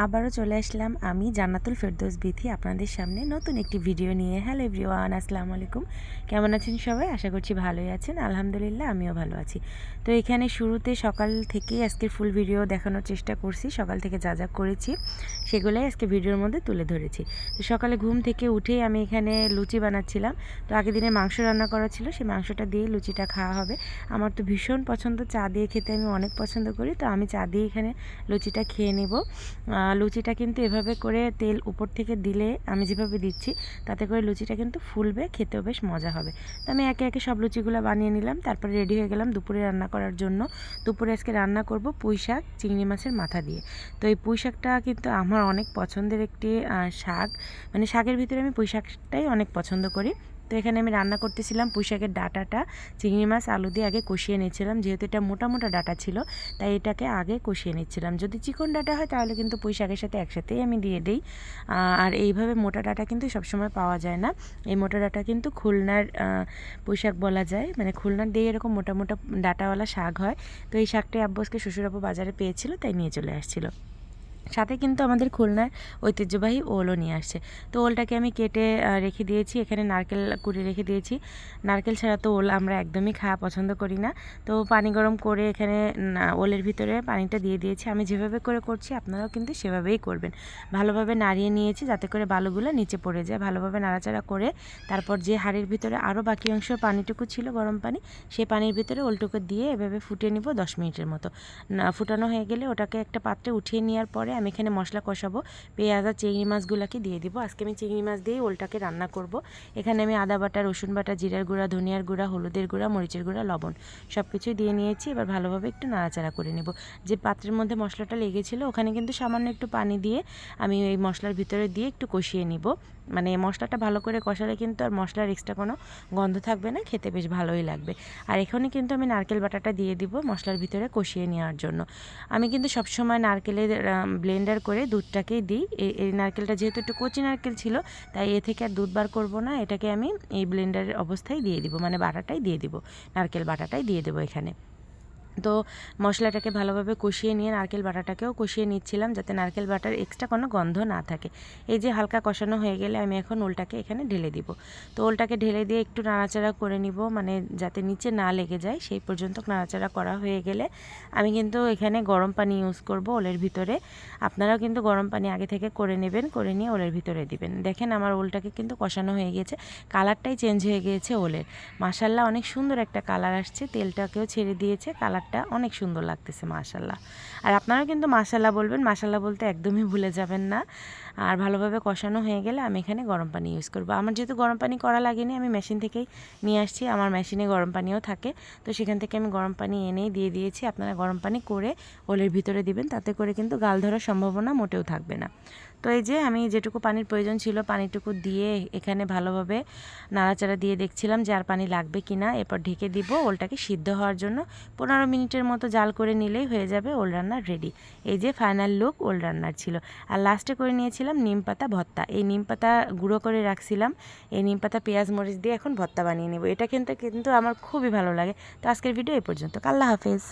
আবারও চলে আসলাম আমি জান্নাতুল ফেরদৌস বিথি আপনাদের সামনে নতুন একটি ভিডিও নিয়ে। হ্যালো এভরিওয়ান, আসসালামু আলাইকুম। কেমন আছেন সবাই? আশা করছি ভালোই আছেন। আলহামদুলিল্লাহ আমিও ভালো আছি। তো এখানে শুরুতে সকাল থেকেই আজকের ফুল ভিডিও দেখানোর চেষ্টা করছি। সকাল থেকে যা যা করেছি সেগুলোই আজকে ভিডিওর মধ্যে তুলে ধরেছি। তো সকালে ঘুম থেকে উঠেই আমি এখানে লুচি বানাচ্ছিলাম। তো আগের দিনে মাংস রান্না করা ছিল, সেই মাংসটা দিয়েই লুচিটা খাওয়া হবে। আমার তো ভীষণ পছন্দ, চা দিয়ে খেতে আমি অনেক পছন্দ করি। তো আমি চা দিয়ে এখানে লুচিটা খেয়ে নেব। লুচিটা কিন্তু এভাবে করে তেল উপর থেকে দিলে, আমি যেভাবে দিচ্ছি তাতে করে লুচিটা কিন্তু ফুলবে, খেতেও বেশ মজা হবে। তো আমি একে একে সব লুচিগুলো বানিয়ে নিলাম, তারপরে রেডি হয়ে গেলাম দুপুরে রান্না করার জন্য। দুপুরে আজকে রান্না করব পুঁই শাক চিংড়ি মাছের মাথা দিয়ে। তো এই পুঁই শাকটা কিন্তু আমার অনেক পছন্দের একটি শাক, মানে শাকের ভিতরে আমি পুঁই শাকটাই অনেক পছন্দ করি। তো এখানে আমি রান্না করতেছিলাম পুঁই শাকের ডাঁটাটা চিংড়ি মাছ আলু দিয়ে আগে কষিয়ে নিচ্ছিলাম। যেহেতু এটা মোটা মোটা ডাঁটা ছিল তাই এটাকে আগে কষিয়ে নিচ্ছিলাম। যদি চিকন ডাঁটা হয় তাহলে কিন্তু পুঁই শাকের সাথে একসাথেই আমি দিয়ে দিই। আর এইভাবে মোটা ডাঁটা কিন্তু সবসময় পাওয়া যায় না। এই মোটা ডাঁটা কিন্তু খুলনার পুঁই শাক বলা যায়, মানে খুলনার দিয়ে এরকম মোটা মোটা ডাঁটাওয়ালা শাক হয়। তো এই শাকটাই আব্বু আজকে শ্বশুরাব্বু বাজারে পেয়েছিল তাই নিয়ে চলে আসছিল। সাথে কিন্তু আমাদের খুলনার ঐতিহ্যবাহী ওলও নিয়ে আসছে। তো ওলটাকে আমি কেটে রেখে দিয়েছি, এখানে নারকেল কুড়ে রেখে দিয়েছি। নারকেল ছাড়া তো ওল আমরা একদমই খাওয়া পছন্দ করি না। তো পানি গরম করে এখানে ওলের ভিতরে পানিটা দিয়ে দিয়েছি। আমি যেভাবে করে করছি আপনারাও কিন্তু সেভাবেই করবেন। ভালোভাবে নাড়িয়ে নিয়েছি যাতে করে বালুগুলো নিচে পড়ে যায়। ভালোভাবে নাড়াচাড়া করে তারপর যে হাঁড়ির ভিতরে আরও বাকি অংশ পানিটুকু ছিল গরম পানি, সেই পানির ভিতরে ওলটুকু দিয়ে এভাবে ফুটিয়ে নিব 10 মিনিটের মতো। ফুটানো হয়ে গেলে ওটাকে একটা পাত্রে উঠিয়ে নেওয়ার পরে আমি এখানে মশলা কষাবো। পেঁয়াজ আর চিংড়ি মাছগুলোকে দিয়ে দিব। আজকে আমি চিংড়ি মাছ দিয়েই ওলটাকে রান্না করব। এখানে আমি আদা বাটা, রসুন বাটা, জিরার গুঁড়া, ধনিয়ার গুঁড়া, হলুদের গুঁড়া, মরিচের গুঁড়া, লবণ সব কিছুই দিয়ে নিয়েছি। এবার ভালোভাবে একটু নাড়াচাড়া করে নেব। যে পাত্রের মধ্যে মশলাটা লেগেছিল ওখানে কিন্তু সামান্য একটু পানি দিয়ে আমি এই মশলার ভিতরে দিয়ে একটু কষিয়ে নিব। মানে মশলাটা ভালো করে কষালে কিন্তু আর মশলার এক্সট্রা কোনো গন্ধ থাকবে না, খেতে বেশ ভালোই লাগবে। আর এখানে কিন্তু আমি নারকেল বাটাটা দিয়ে দিব মশলার ভিতরে কষিয়ে নেওয়ার জন্য। আমি কিন্তু সবসময় নারকেলের ব্লেন্ডার করে দুধটাকেই দিই। এই নারকেলটা যেহেতু একটু কচি নারকেল ছিল তাই এ থেকে আর দুধ বার করবো না, এটাকে আমি এই ব্লেন্ডারের অবস্থায় দিয়ে দিব, মানে বাটাটাই দিয়ে দিব, নারকেল বাটাটাই দিয়ে দেবো এখানে। তো মশলাটাকে ভালোভাবে কষিয়ে নিয়ে নারকেল বাটাটাকেও কষিয়ে নিচ্ছিলাম যাতে নারকেল বাটার এক্সট্রা কোনো গন্ধ না থাকে। এই যে হালকা কষানো হয়ে গেলে আমি এখন ওলটাকে এখানে ঢেলে দিব। তো ওলটাকে ঢেলে দিয়ে একটু নাড়াচাড়া করে নিব, মানে যাতে নিচে না লেগে যায় সেই পর্যন্ত নাড়াচাড়া করা হয়ে গেলে আমি কিন্তু এখানে গরম পানি ইউজ করব ওলের ভিতরে। আপনারাও কিন্তু গরম পানি আগে থেকে করে নেবেন, করে নিয়ে ওলের ভিতরে দিবেন। দেখেন আমার ওলটাকে কিন্তু কষানো হয়ে গিয়েছে, কালারটাই চেঞ্জ হয়ে গিয়েছে ওলের। মাশাল্লাহ অনেক সুন্দর একটা কালার আসছে, তেলটাকেও ছেড়ে দিয়েছে, কালারটা অনেক সুন্দর লাগতেছে মাশাল্লাহ। আর আপনারা কিন্তু মাশাল্লাহ বলবেন, মাশাল্লাহ বলতে একদমই ভুলে যাবেন না। আর ভালোভাবে কষানো হয়ে গেলে আমি এখানে গরম পানি ইউজ করব। আমার যেহেতু গরম পানি করা লাগেনি, আমি মেশিন থেকেই নিয়ে আসছি, আমার মেশিনে গরম পানিও থাকে। তো সেখান থেকে আমি গরম পানি এনেই দিয়ে দিয়েছি। আপনারা গরম পানি করে ওলের ভিতরে দিবেন, তাতে করে কিন্তু গাল ধরার সম্ভাবনা মোটেও থাকবে না। তো এই যে আমি যেটুকু পানির প্রয়োজন ছিল পানিটুকু দিয়ে এখানে ভালোভাবে নাড়াচাড়া দিয়ে দেখছিলাম যে আর পানি লাগবে কি না। এরপর ঢেকে দিব ওলটাকে সিদ্ধ হওয়ার জন্য। 15 মিনিটের মতো জাল করে নিলেই হয়ে যাবে ওল রান্নার রেডি। এই যে ফাইনাল লুক ওল রান্নার ছিল। আর লাস্টে করে নিয়েছিলাম নিম পাতা ভর্তা। এই নিম পাতা গুঁড়ো করে রাখছিলাম, এই নিম পাতা পেঁয়াজ মরিচ দিয়ে এখন ভর্তা বানিয়ে নেব। এটা কিন্তু আমার খুবই ভালো লাগে। তো আজকের ভিডিও এই পর্যন্ত। আল্লাহ হাফেজ।